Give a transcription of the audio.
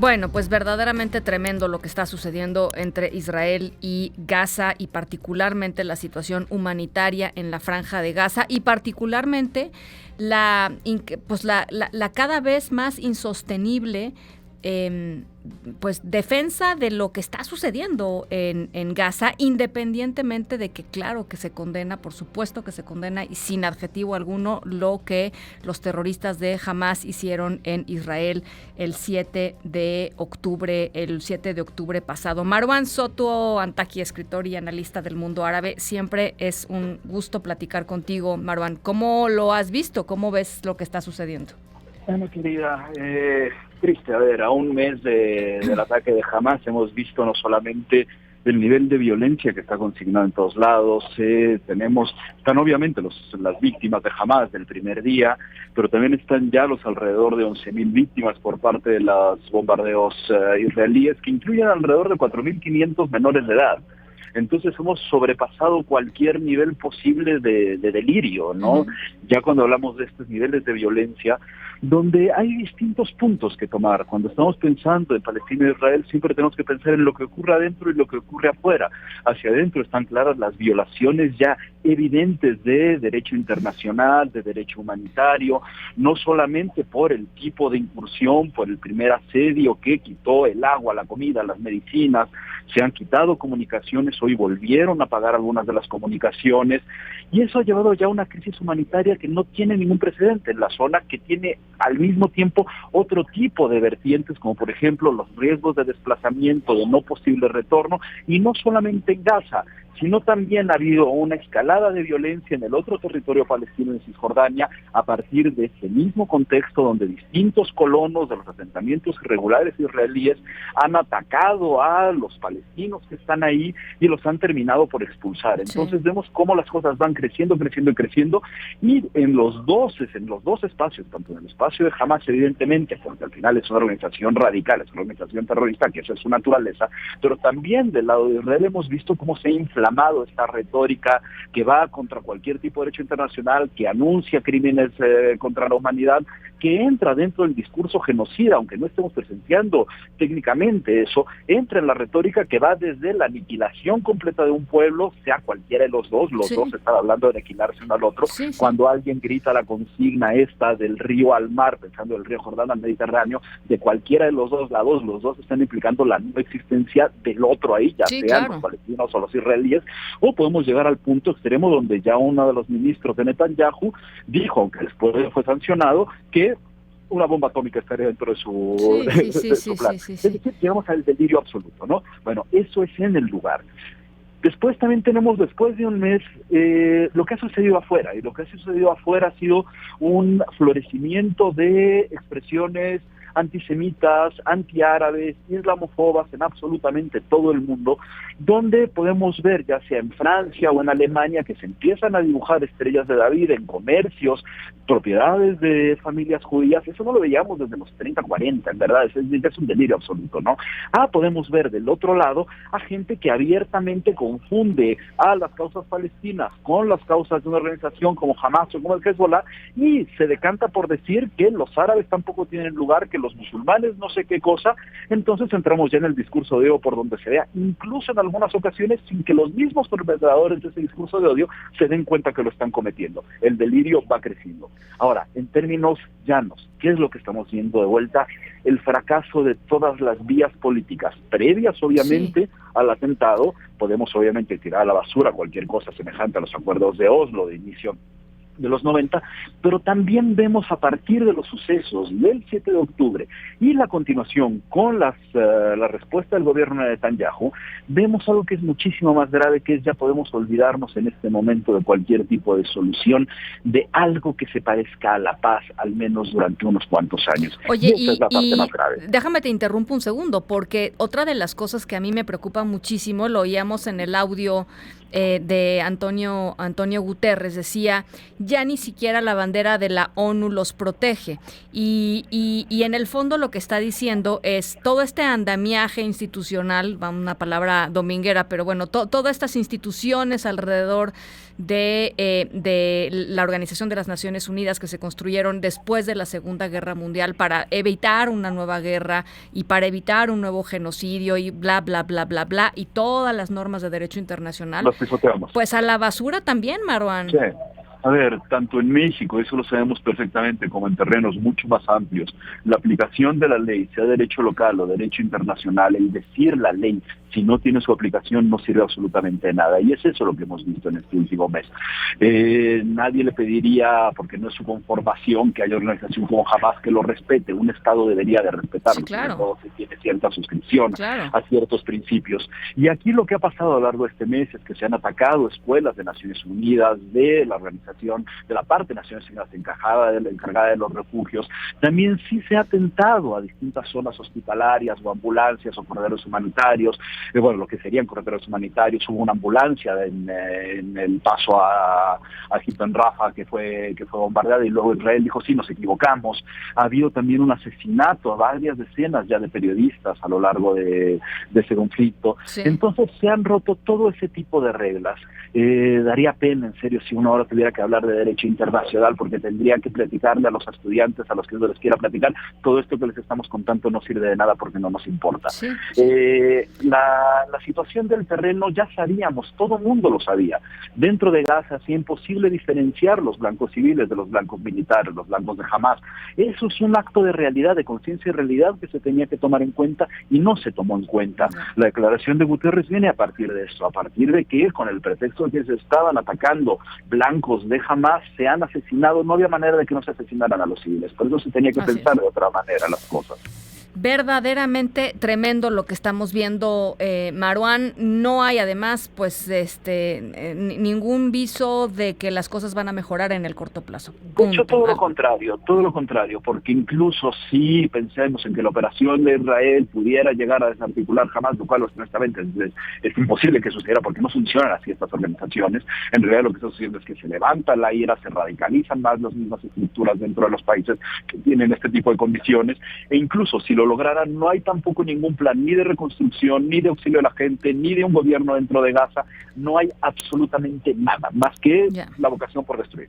Bueno, pues verdaderamente tremendo lo que está sucediendo entre Israel y Gaza y particularmente la situación humanitaria en la Franja de Gaza y particularmente la cada vez más insostenible pues defensa de lo que está sucediendo en Gaza, independientemente de que claro que se condena, por supuesto que se condena y sin adjetivo alguno lo que los terroristas de Hamas hicieron en Israel el 7 de octubre pasado. Marwan Soto Antaki, escritor y analista del mundo árabe, siempre es un gusto platicar contigo, Marwan. ¿Cómo lo has visto? ¿Cómo ves lo que está sucediendo? Bueno, querida, triste, a ver, a un mes del ataque de Hamas hemos visto no solamente el nivel de violencia que está consignado en todos lados, están obviamente las víctimas de Hamas del primer día, pero también están ya los alrededor de 11.000 víctimas por parte de los bombardeos israelíes, que incluyen alrededor de 4.500 menores de edad. Entonces hemos sobrepasado cualquier nivel posible de delirio, ¿no? Uh-huh. Ya cuando hablamos de estos niveles de violencia, donde hay distintos puntos que tomar. Cuando estamos pensando en Palestina e Israel, siempre tenemos que pensar en lo que ocurre adentro y lo que ocurre afuera. Hacia adentro están claras las violaciones ya evidentes de derecho internacional, de derecho humanitario, no solamente por el tipo de incursión, por el primer asedio que quitó el agua, la comida, las medicinas, se han quitado comunicaciones, hoy volvieron a pagar algunas de las comunicaciones, y eso ha llevado ya a una crisis humanitaria que no tiene ningún precedente en la zona, que tiene al mismo tiempo otro tipo de vertientes, como por ejemplo los riesgos de desplazamiento, de no posible retorno, y no solamente en Gaza, sino también ha habido una escalada de violencia en el otro territorio palestino, en Cisjordania, a partir de ese mismo contexto donde distintos colonos de los asentamientos irregulares israelíes han atacado a los palestinos que están ahí y los han terminado por expulsar. Entonces sí, vemos cómo las cosas van creciendo, y en los dos espacios, tanto en el espacio de Hamas, evidentemente, porque al final es una organización radical, es una organización terrorista, que esa es su naturaleza, pero también del lado de Israel hemos visto cómo se inflamado esta retórica que va contra cualquier tipo de derecho internacional, que anuncia crímenes contra la humanidad, que entra dentro del discurso genocida, aunque no estemos presenciando técnicamente eso, entra en la retórica que va desde la aniquilación completa de un pueblo, sea cualquiera de los dos están hablando de aniquilarse uno al otro, cuando alguien grita la consigna esta del río al mar, pensando el río Jordán al Mediterráneo, de cualquiera de los dos lados, los dos están implicando la no existencia del otro ahí, ya sean los palestinos o los israelíes, o podemos llegar al punto extremo donde ya uno de los ministros de Netanyahu dijo, aunque después fue sancionado, que una bomba atómica estaría dentro de su plan. Es decir, llegamos al delirio absoluto, ¿no? Bueno, eso es en el lugar. Después también tenemos, después de un mes, lo que ha sucedido afuera, y lo que ha sucedido afuera ha sido un florecimiento de expresiones antisemitas, antiárabes, islamófobas en absolutamente todo el mundo, donde podemos ver, ya sea en Francia o en Alemania, que se empiezan a dibujar estrellas de David en comercios, propiedades de familias judías. Eso no lo veíamos desde los 30, 40, en verdad, es un delirio absoluto, ¿no? Podemos ver del otro lado a gente que abiertamente confunde a las causas palestinas con las causas de una organización como Hamas o como el Hezbollah, y se decanta por decir que los árabes tampoco tienen lugar, que los musulmanes no sé qué cosa. Entonces entramos ya en el discurso de odio por donde se vea, incluso en algunas ocasiones sin que los mismos perpetradores de ese discurso de odio se den cuenta que lo están cometiendo. El delirio va creciendo. Ahora, en términos llanos, ¿qué es lo que estamos viendo de vuelta? El fracaso de todas las vías políticas previas, obviamente, al atentado. Podemos obviamente tirar a la basura cualquier cosa semejante a los acuerdos de Oslo de inicio de los 90, pero también vemos a partir de los sucesos del 7 de octubre y la continuación con la respuesta del gobierno de Netanyahu, vemos algo que es muchísimo más grave, que es ya podemos olvidarnos en este momento de cualquier tipo de solución, de algo que se parezca a la paz, al menos durante unos cuantos años. Oye, y esa es la parte más grave. Déjame te interrumpo un segundo, porque otra de las cosas que a mí me preocupa muchísimo, lo oíamos en el audio de Antonio Guterres, decía, ya ni siquiera la bandera de la ONU los protege, y en el fondo lo que está diciendo es todo este andamiaje institucional, una palabra dominguera, pero bueno, todas estas instituciones alrededor de la Organización de las Naciones Unidas que se construyeron después de la Segunda Guerra Mundial para evitar una nueva guerra y para evitar un nuevo genocidio y bla, bla, bla, bla, bla, y todas las normas de derecho internacional, pues a la basura también, Marwan. Sí. A ver, tanto en México, eso lo sabemos perfectamente, como en terrenos mucho más amplios, la aplicación de la ley, sea derecho local o derecho internacional, el decir la ley, si no tiene su aplicación, no sirve absolutamente de nada. Y es eso lo que hemos visto en este último mes. Nadie le pediría, porque no es su conformación, que haya organización como Hamas que lo respete. Un Estado debería de respetarlo, sí, claro. sobre todo si tiene cierta suscripción claro. a ciertos principios. Y aquí lo que ha pasado a lo largo de este mes es que se han atacado escuelas de Naciones Unidas, de la organización, de la parte de Naciones Unidas encargada de los refugios. También sí se ha atentado a distintas zonas hospitalarias o ambulancias o corredores humanitarios. Bueno, lo que serían corredores humanitarios. Hubo una ambulancia en el paso a Egipto en Rafa que fue bombardeada, y luego Israel dijo sí, nos equivocamos. Ha habido también un asesinato a varias decenas ya de periodistas a lo largo de ese conflicto. Sí. Entonces se han roto todo ese tipo de reglas. Daría pena, en serio, si uno ahora tuviera que hablar de derecho internacional, porque tendría que platicarle a los estudiantes, a los que no les quiera platicar. Todo esto que les estamos contando no sirve de nada porque no nos importa. Sí. La situación del terreno ya sabíamos, todo el mundo lo sabía. Dentro de Gaza es imposible diferenciar los blancos civiles de los blancos militares, los blancos de Hamas. Eso es un acto de realidad, de conciencia y realidad que se tenía que tomar en cuenta y no se tomó en cuenta. La declaración de Guterres viene a partir de eso, a partir de que con el pretexto de que se estaban atacando blancos de Hamas, se han asesinado. No había manera de que no se asesinaran a los civiles, por eso se tenía que pensar de otra manera las cosas. Verdaderamente tremendo lo que estamos viendo, Marwan. No hay además pues ningún viso de que las cosas van a mejorar en el corto plazo. De hecho, todo lo contrario, porque incluso si pensemos en que la operación de Israel pudiera llegar a desarticular Hamas, lo cual honestamente es imposible que sucediera porque no funcionan así estas organizaciones. En realidad lo que está sucediendo es que se levanta la ira, se radicalizan más las mismas estructuras dentro de los países que tienen este tipo de condiciones, e incluso si lo lograran, no hay tampoco ningún plan ni de reconstrucción, ni de auxilio a la gente, ni de un gobierno dentro de Gaza. No hay absolutamente nada más que la vocación por destruir.